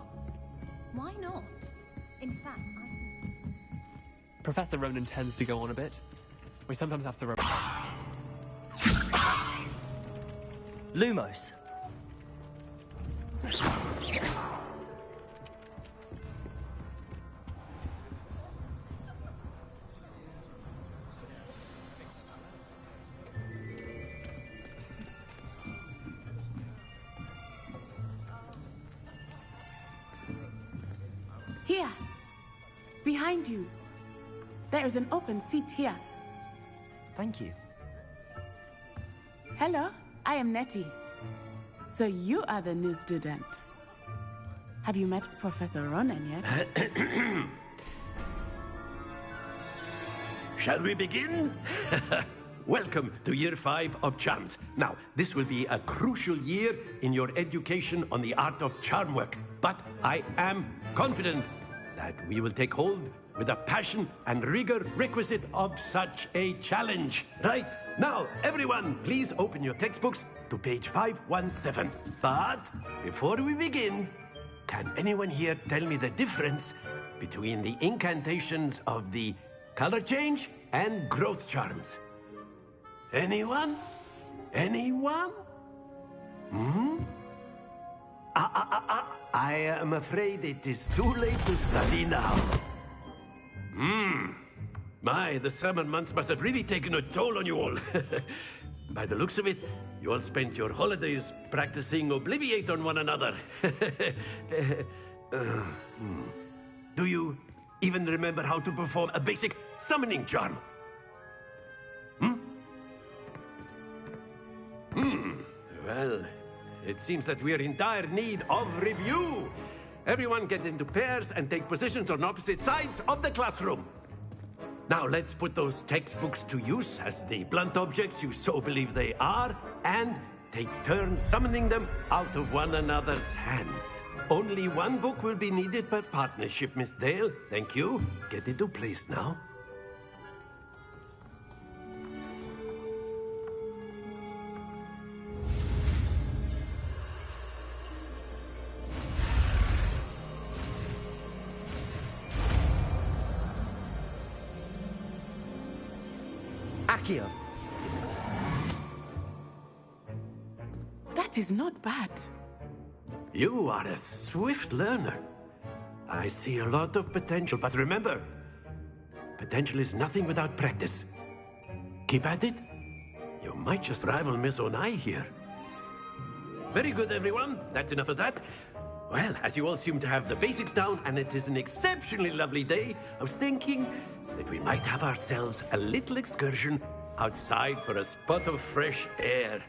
not? Why not? In fact, Professor Ronan tends to go on a bit. We sometimes have to... Lumos. Here, behind you. There is an open seat here. Thank you. Hello, I am Nettie. So you are the new student. Have you met Professor Ronan yet? Shall we begin? Welcome to Year 5 of Charms. Now, this will be a crucial year in your education on the art of charm work. But I am confident that we will take hold with the passion and rigor requisite of such a challenge. Right, now, everyone, please open your textbooks to page 517. But before we begin, can anyone here tell me the difference between the incantations of the color change and growth charms? Anyone? Anyone? I am afraid it is too late to study now. My, the summer months must have really taken a toll on you all. By the looks of it, you all spent your holidays practicing Obliviate on one another. Do you even remember how to perform a basic summoning charm? Well, it seems that we are in dire need of review. Everyone get into pairs and take positions on opposite sides of the classroom. Now let's put those textbooks to use as the blunt objects you so believe they are, and take turns summoning them out of one another's hands. Only one book will be needed per partnership, Miss Dale. Thank you. Get into place now. Accio. That is not bad. You are a swift learner. I see a lot of potential, but remember, potential is nothing without practice. Keep at it. You might just rival Miss Onai here. Very good, everyone. That's enough of that. Well, as you all seem to have the basics down, and it is an exceptionally lovely day, I was thinking that we might have ourselves a little excursion outside for a spot of fresh air.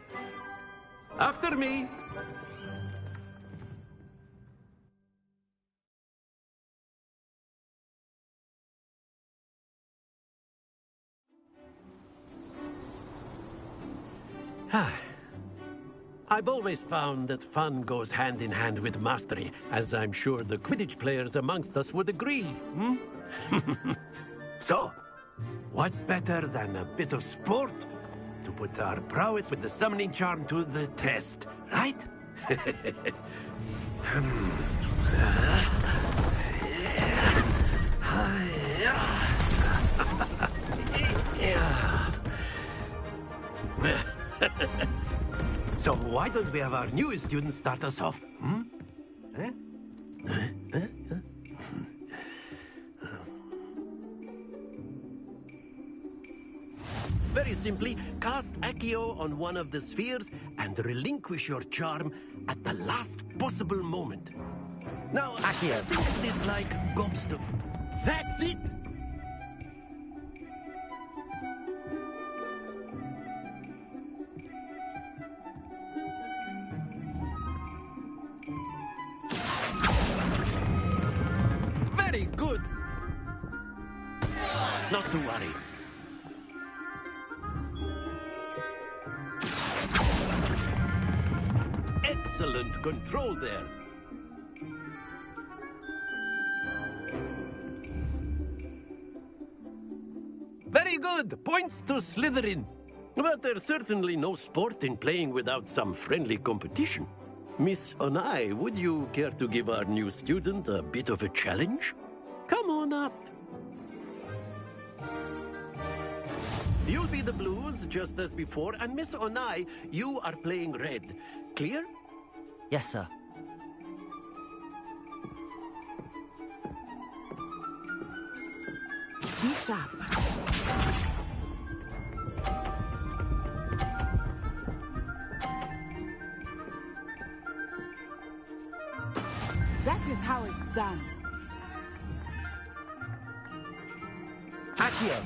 After me. I've always found that fun goes hand in hand with mastery, as I'm sure the Quidditch players amongst us would agree. So, what better than a bit of sport to put our prowess with the summoning charm to the test, right? So why don't we have our newest student start us off? Very simply, cast Accio on one of the spheres and relinquish your charm at the last possible moment. Now, Accio. think of this like gobstone. That's it! Very good! Not to worry. Excellent control there. Very good. Points to Slytherin. But there's certainly no sport in playing without some friendly competition. Miss Onai, would you care to give our new student a bit of a challenge? Come on up. You'll be the blues, just as before, and Miss Onai, you are playing red. Clear? Yes, sir. Be sharp. That is how it's done. Accio.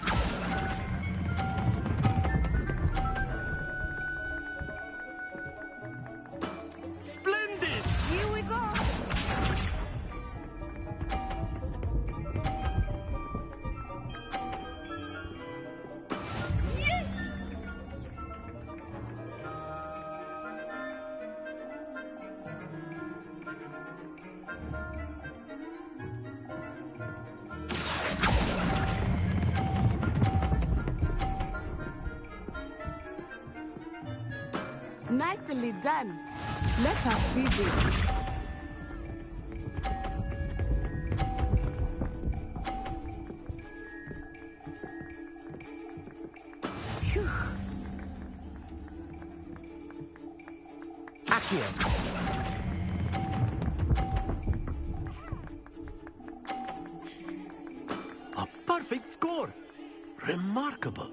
Splendid! Here we go. Yes! Nicely done. Let us see this. Phew. Accio. A perfect score! Remarkable!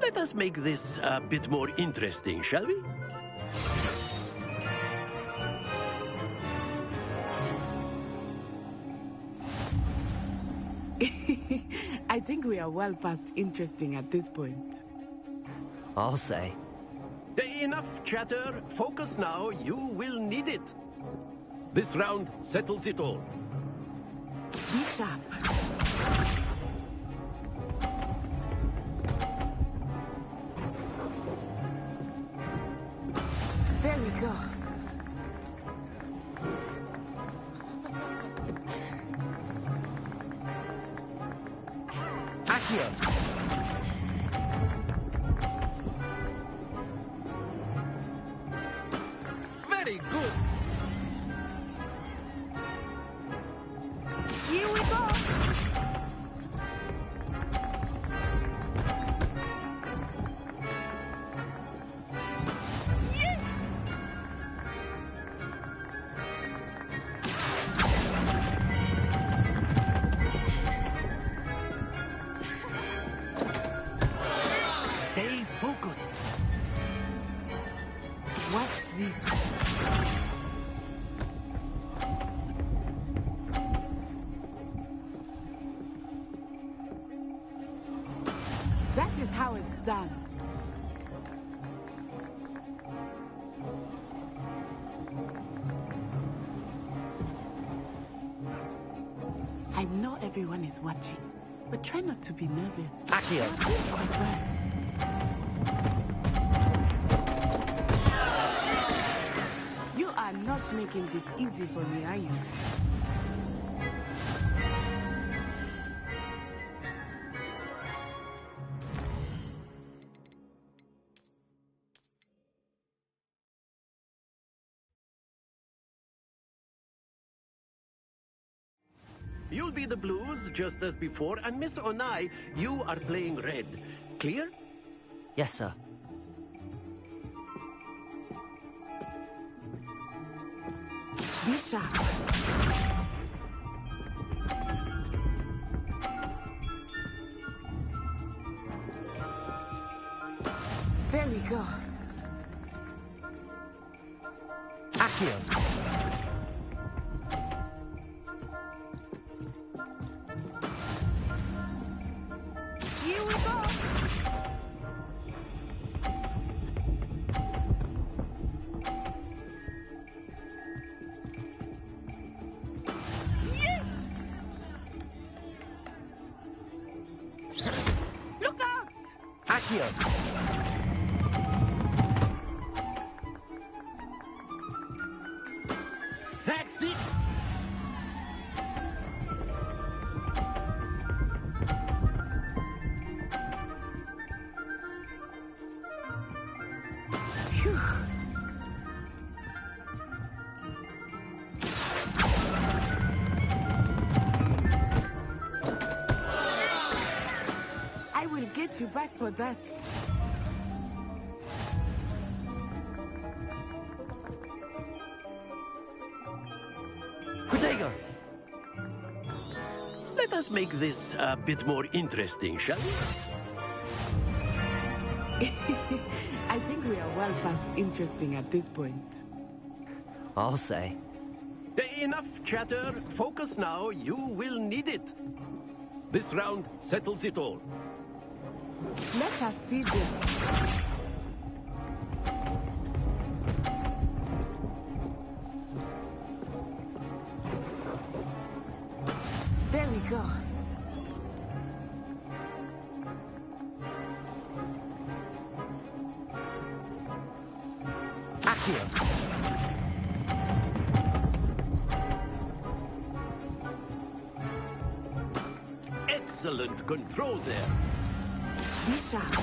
Let us make this a bit more interesting, shall we? I think we are well past interesting at this point. I'll say. Enough chatter. Focus now. You will need it. This round settles it all. Be sharp. There we go. Accio. Very good. Here we go. Yes! Stay focused. Watch this. That is how it's done. I know everyone is watching, but try not to be nervous. Accio. You are doing quite well. You are not making this easy for me, are you? You'll be the blues, just as before, and Miss Onai, you are playing red. Clear? Yes, sir. Be sharp. There we go. Accio. Here we go. Yes! Look out! Accio. That's it! Phew. I will get you back for that. Protego! Let us make this a bit more interesting, shall we? I think we are well past interesting at this point. I'll say. Enough chatter. Focus now. You will need it. This round settles it all. Let us see this. There we go. Accio. Excellent control there. Be sharp.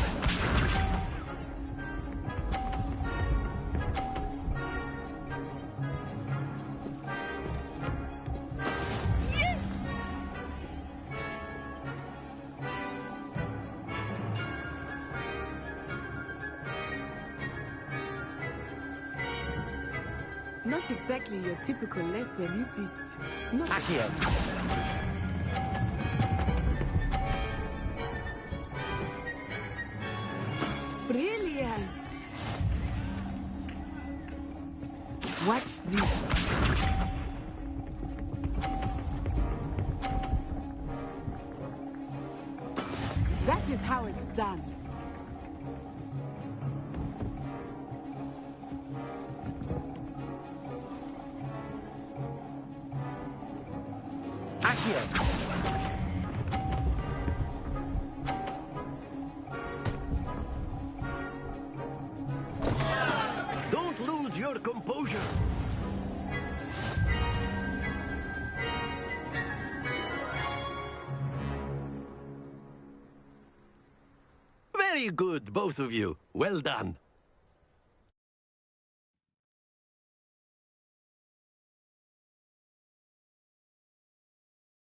Not exactly your typical lesson, is it? Not Accio. brilliant. Watch this. That is how it's done. Accio. Don't lose your composure. Very good, both of you. Well done.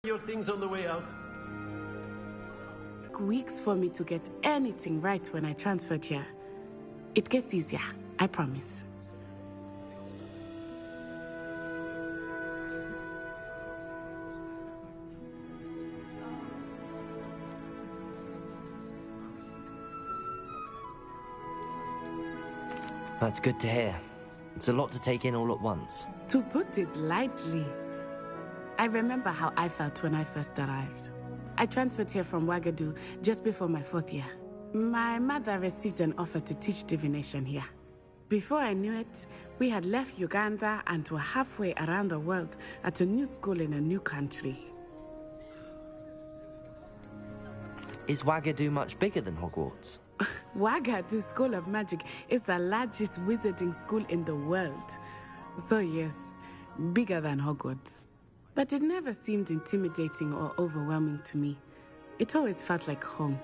Your things on the way out. Took weeks for me to get anything right when I transferred here. It gets easier, I promise. That's good to hear. It's a lot to take in all at once. To put it lightly, I remember how I felt when I first arrived. I transferred here from Wagadu just before my 4th year. My mother received an offer to teach divination here. Before I knew it, we had left Uganda and were halfway around the world at a new school in a new country. Is Wagadu much bigger than Hogwarts? Wagadu School of Magic is the largest wizarding school in the world. So yes, bigger than Hogwarts. But it never seemed intimidating or overwhelming to me. It always felt like home.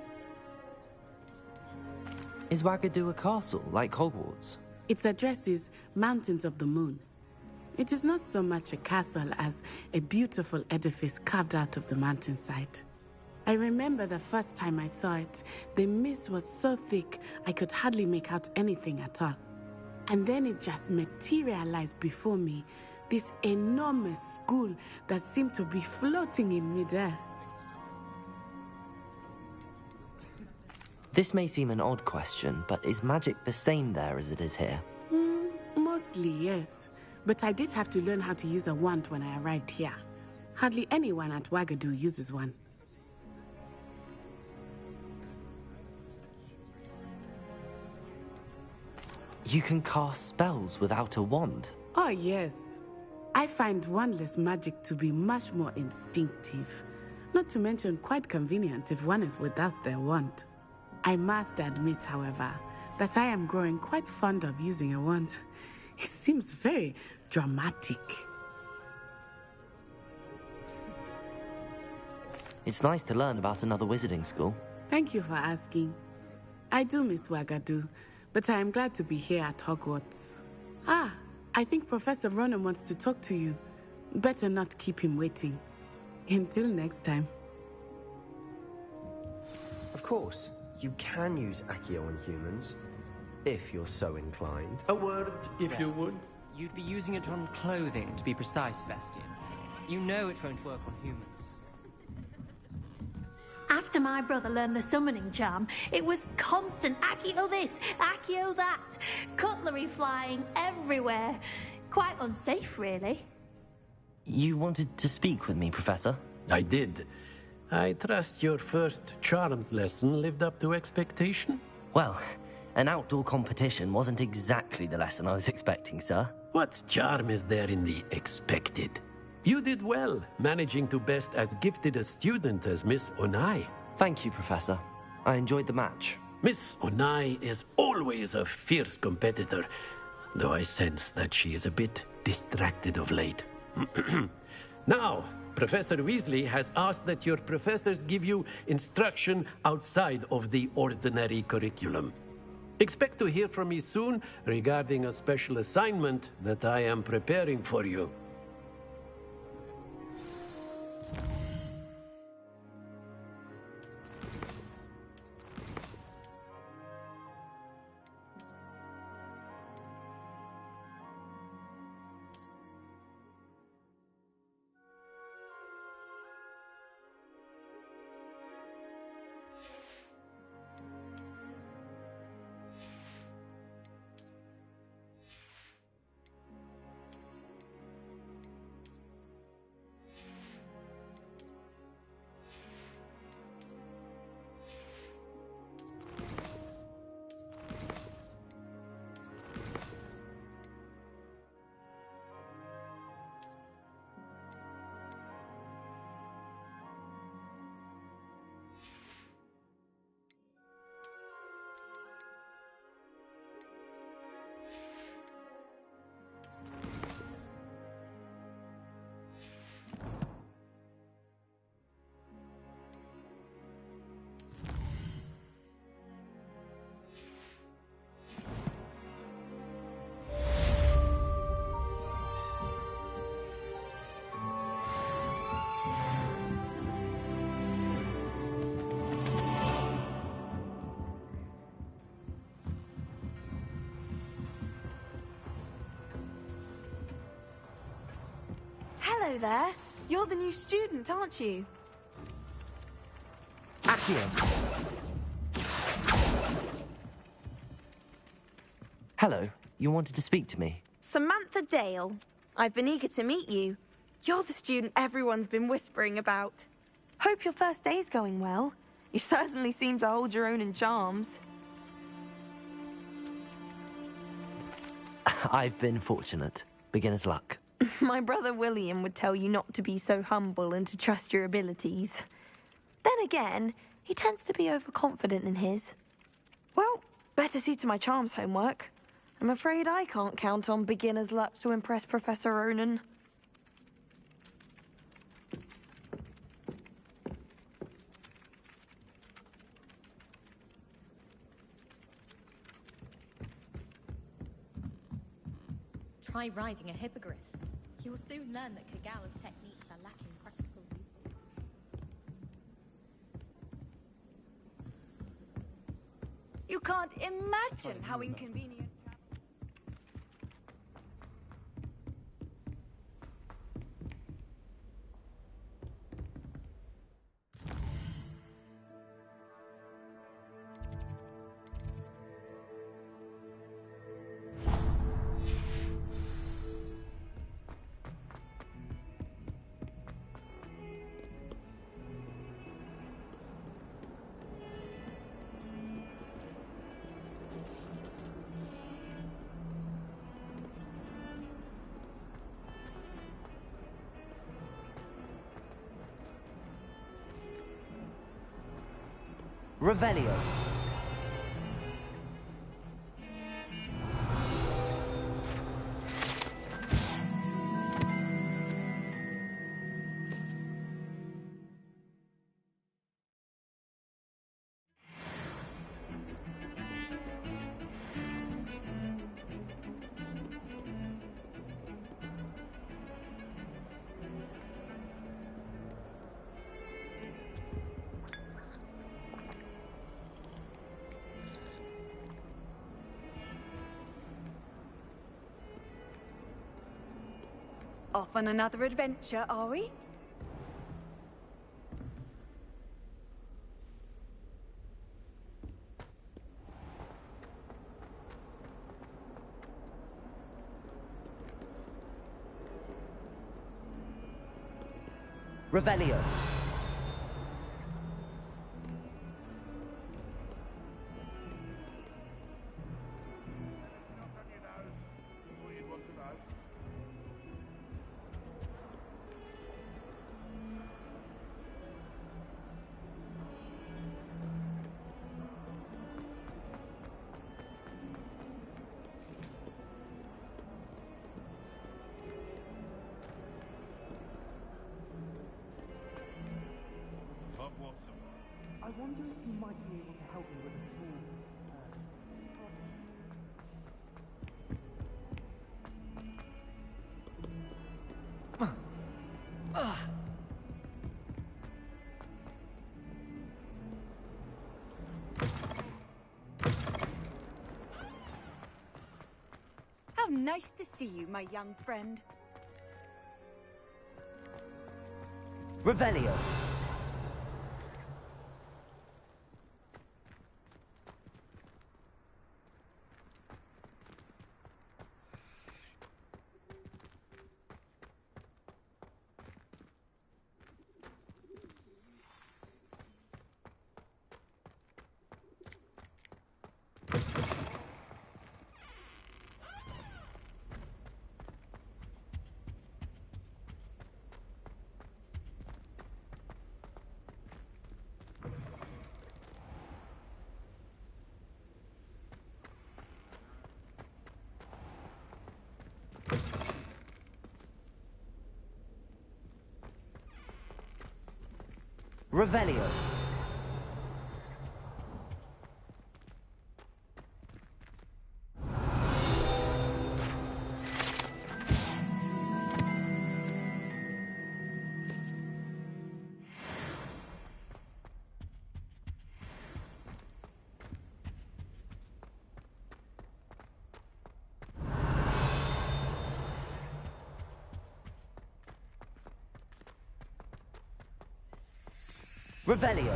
Is Wagadu a castle, like Hogwarts? Its address is Mountains of the Moon. It is not so much a castle as a beautiful edifice carved out of the mountainside. I remember the first time I saw it, the mist was so thick I could hardly make out anything at all. And then it just materialized before me, this enormous school that seemed to be floating in midair. This may seem an odd question, but is magic the same there as it is here? Mostly, yes. But I did have to learn how to use a wand when I arrived here. Hardly anyone at Wagadu uses one. You can cast spells without a wand? Oh, yes. I find wandless magic to be much more instinctive. Not to mention quite convenient if one is without their wand. I must admit, however, that I am growing quite fond of using a wand. It seems very dramatic. It's nice to learn about another wizarding school. Thank you for asking. I do miss Wagadu, but I am glad to be here at Hogwarts. Ah, I think Professor Ronan wants to talk to you. Better not keep him waiting. Until next time. Of course, you can use Accio on humans, if you're so inclined. A word, if you would. You'd be using it on clothing, to be precise, Sebastian. You know it won't work on humans. After my brother learned the summoning charm, it was constant Accio this, Accio that. Cutlery flying everywhere. Quite unsafe, really. You wanted to speak with me, Professor? I did. I trust your first charms lesson lived up to expectation? Well, an outdoor competition wasn't exactly the lesson I was expecting, sir. What charm is there in the expected? You did well, managing to best as gifted a student as Miss Onai. Thank you, Professor. I enjoyed the match. Miss Onai is always a fierce competitor, though I sense that she is a bit distracted of late. Now, Professor Weasley has asked that your professors give you instruction outside of the ordinary curriculum. Expect to hear from me soon regarding a special assignment that I am preparing for you. Hello there. You're the new student, aren't you? Accio! Hello, you wanted to speak to me? Samantha Dale. I've been eager to meet you. You're the student everyone's been whispering about. Hope your first day's going well. You certainly seem to hold your own in charms. I've been fortunate. Beginner's luck. My brother William would tell you not to be so humble and to trust your abilities. Then again, he tends to be overconfident in his. Well, better see to my charms homework. I'm afraid I can't count on beginner's luck to impress Professor Ronan. Try riding a hippogriff. You'll soon learn that Kagawa's techniques are lacking practical use. You can't imagine how inconvenient. Revelio. Off on another adventure, are we? Revelio. I wonder if you might be able to help me with a small... How nice to see you, my young friend. Revelio. Revelio. Revelio.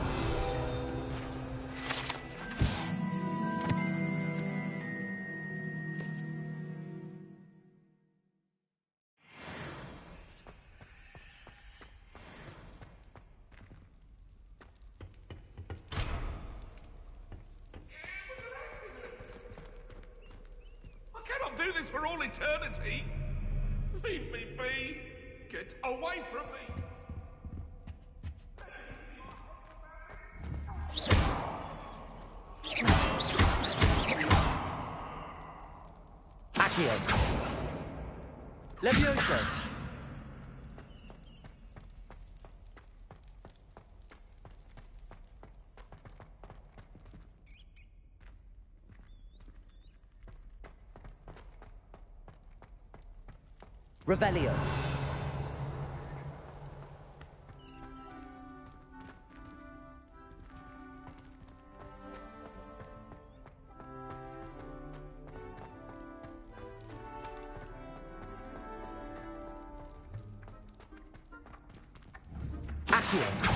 I cannot do this for all eternity. Leave me be. Get away from me. Accio. Levioso. Revelio. Accio.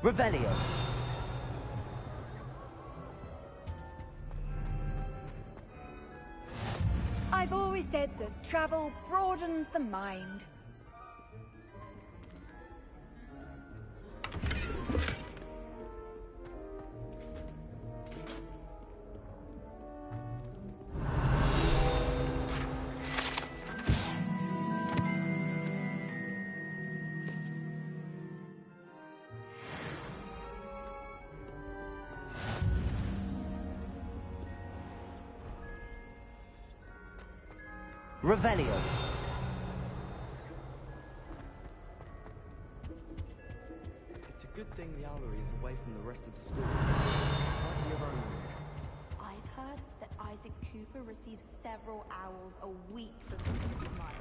Revelio. I've always said that travel broadens the mind. Revelio. It's a good thing the owlery is away from the rest of the school. Find your own room. I've heard that Isaac Cooper receives several owls a week from the admirers.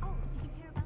Oh, did you hear about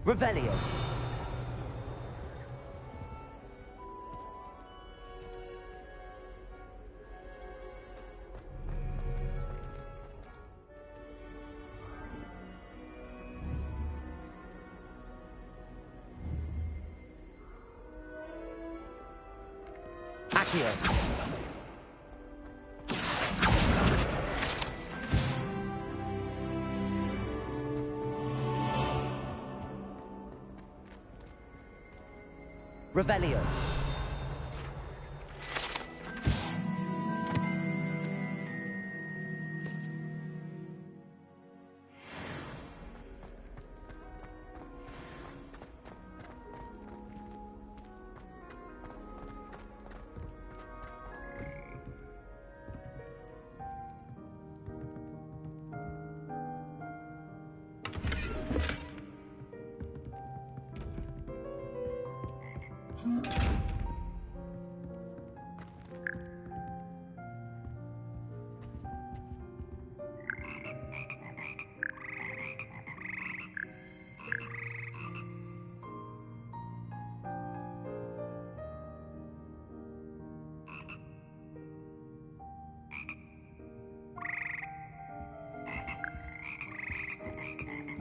Revelio. Accio. Revelio.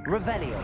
Revelio.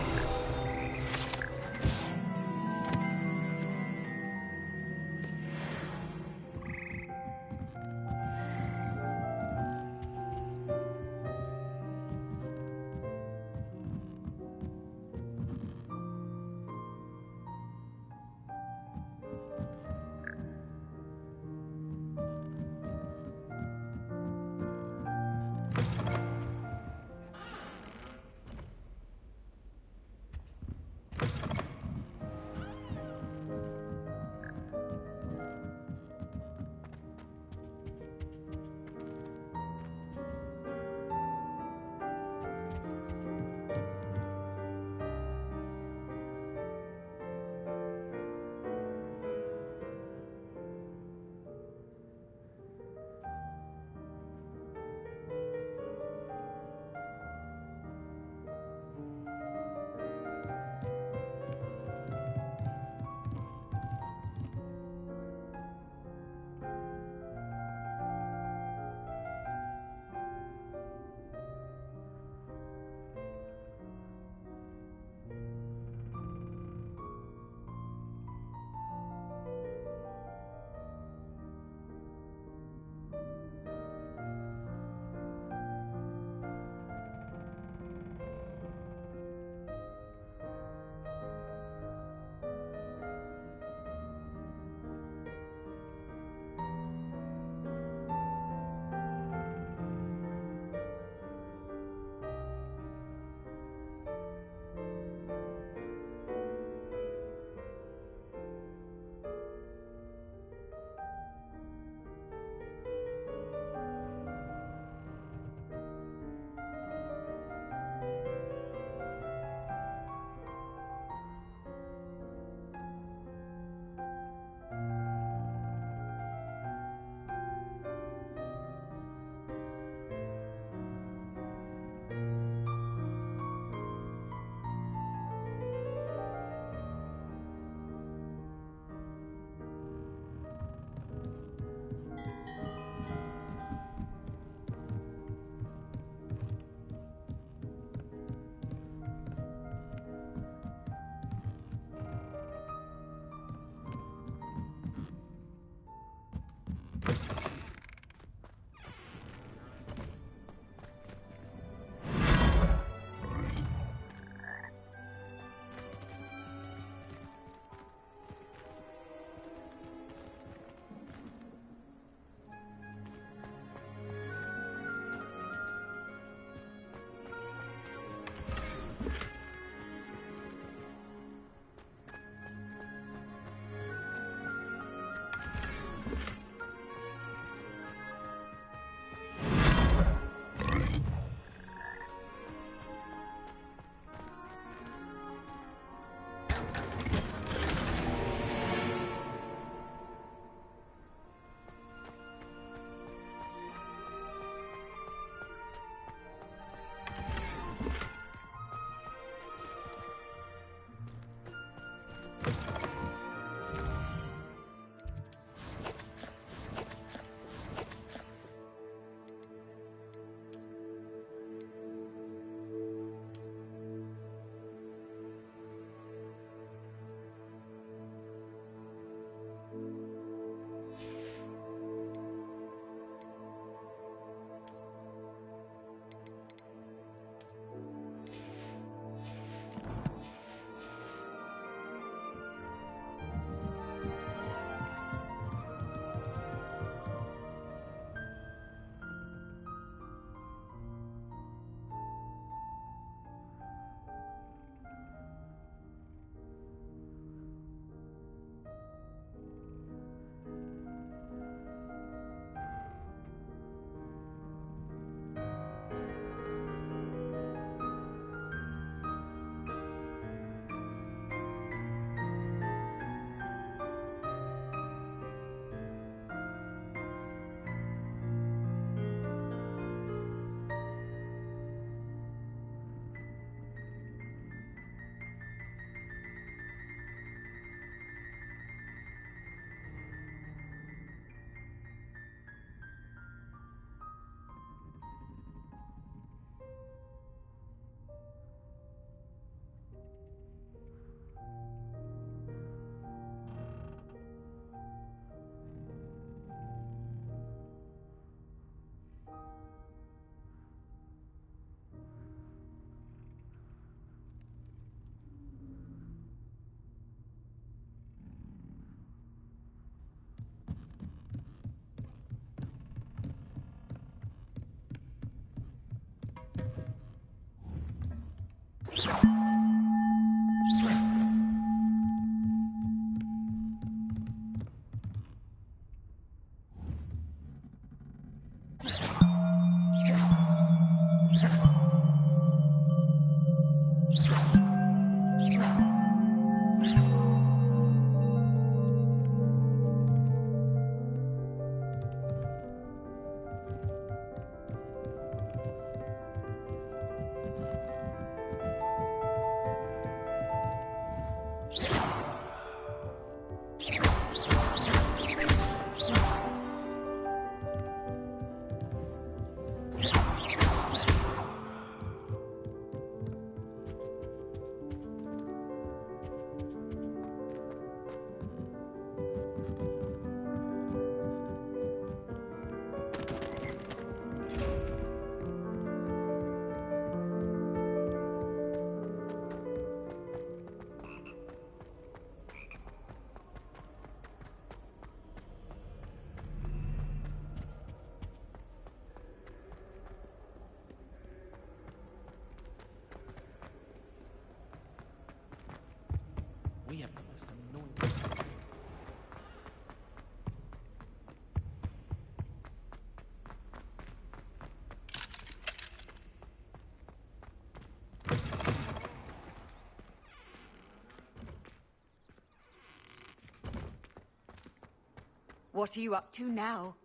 What are you up to now?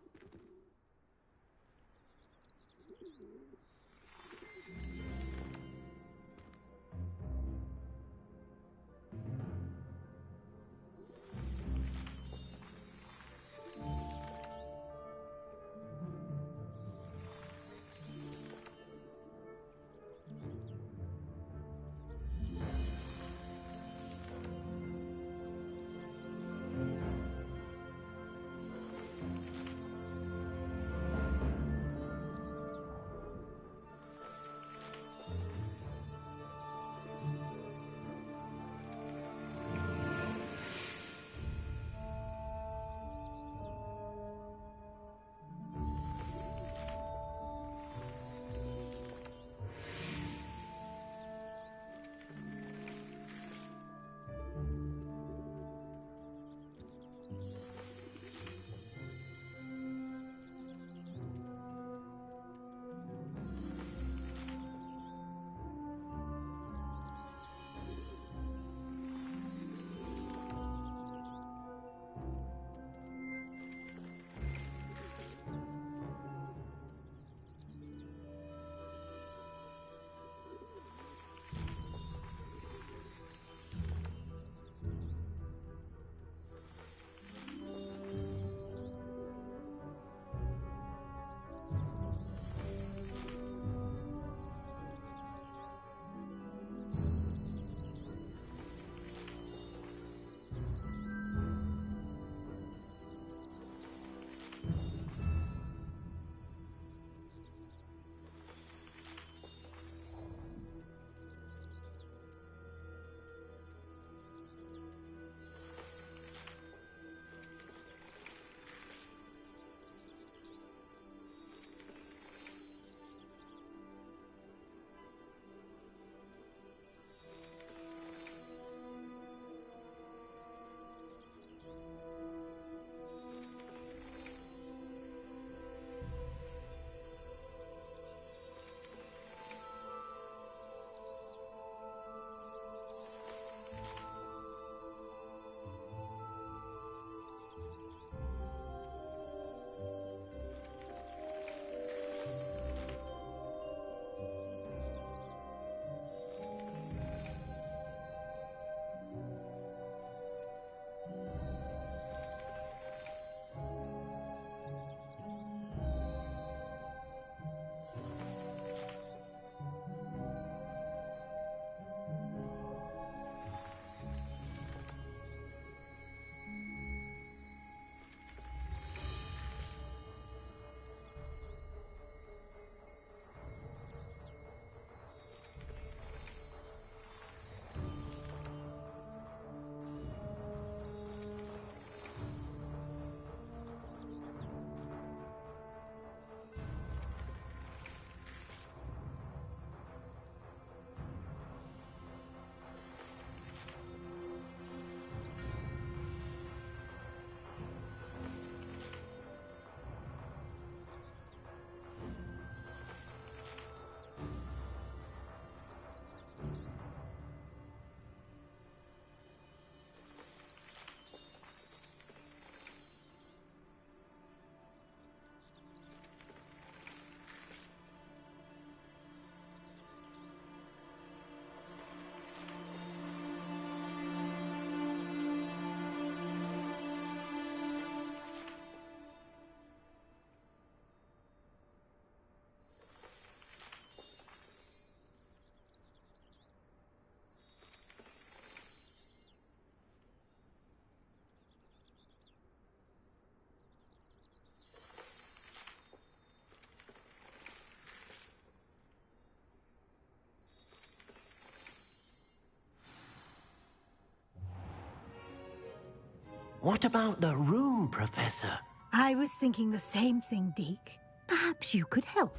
What about the room, Professor? I was thinking the same thing, Deke. Perhaps you could help.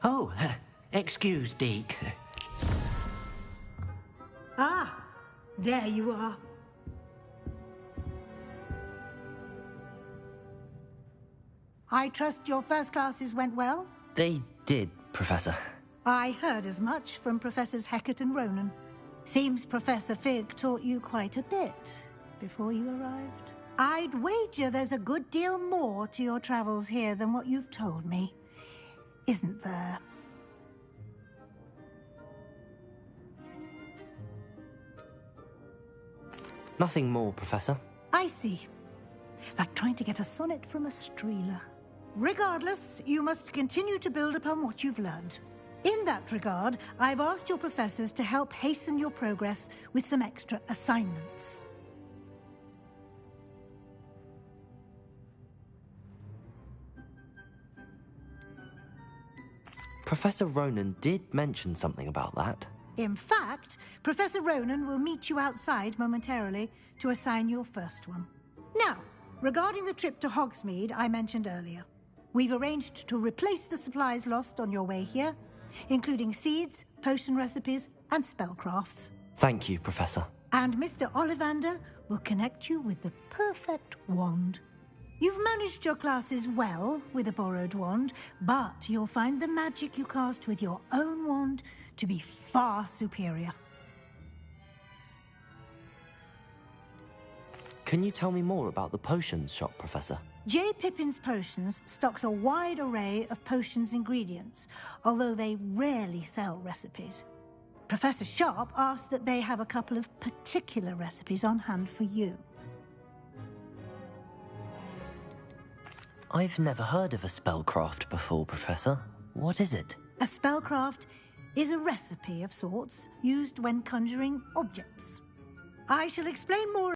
Oh, excuse, Deke. Ah, there you are. I trust your first classes went well? They did, Professor. I heard as much from Professors Hecat and Ronan. Seems Professor Fig taught you quite a bit. before you arrived? I'd wager there's a good deal more to your travels here than what you've told me. Isn't there? Nothing more, Professor. I see. Like trying to get a sonnet from a streeler. Regardless, you must continue to build upon what you've learned. In that regard, I've asked your professors to help hasten your progress with some extra assignments. Professor Ronan did mention something about that. In fact, Professor Ronan will meet you outside momentarily to assign your first one. Now, regarding the trip to Hogsmeade I mentioned earlier, we've arranged to replace the supplies lost on your way here, including seeds, potion recipes, and spellcrafts. Thank you, Professor. And Mr. Ollivander will connect you with the perfect wand. You've managed your classes well with a borrowed wand, but you'll find the magic you cast with your own wand to be far superior. Can you tell me more about the potions shop, Professor? J. Pippin's Potions stocks a wide array of potions ingredients, although they rarely sell recipes. Professor Sharp asked that they have a couple of particular recipes on hand for you. I've never heard of a spellcraft before, Professor. What is it? A spellcraft is a recipe of sorts used when conjuring objects. I shall explain more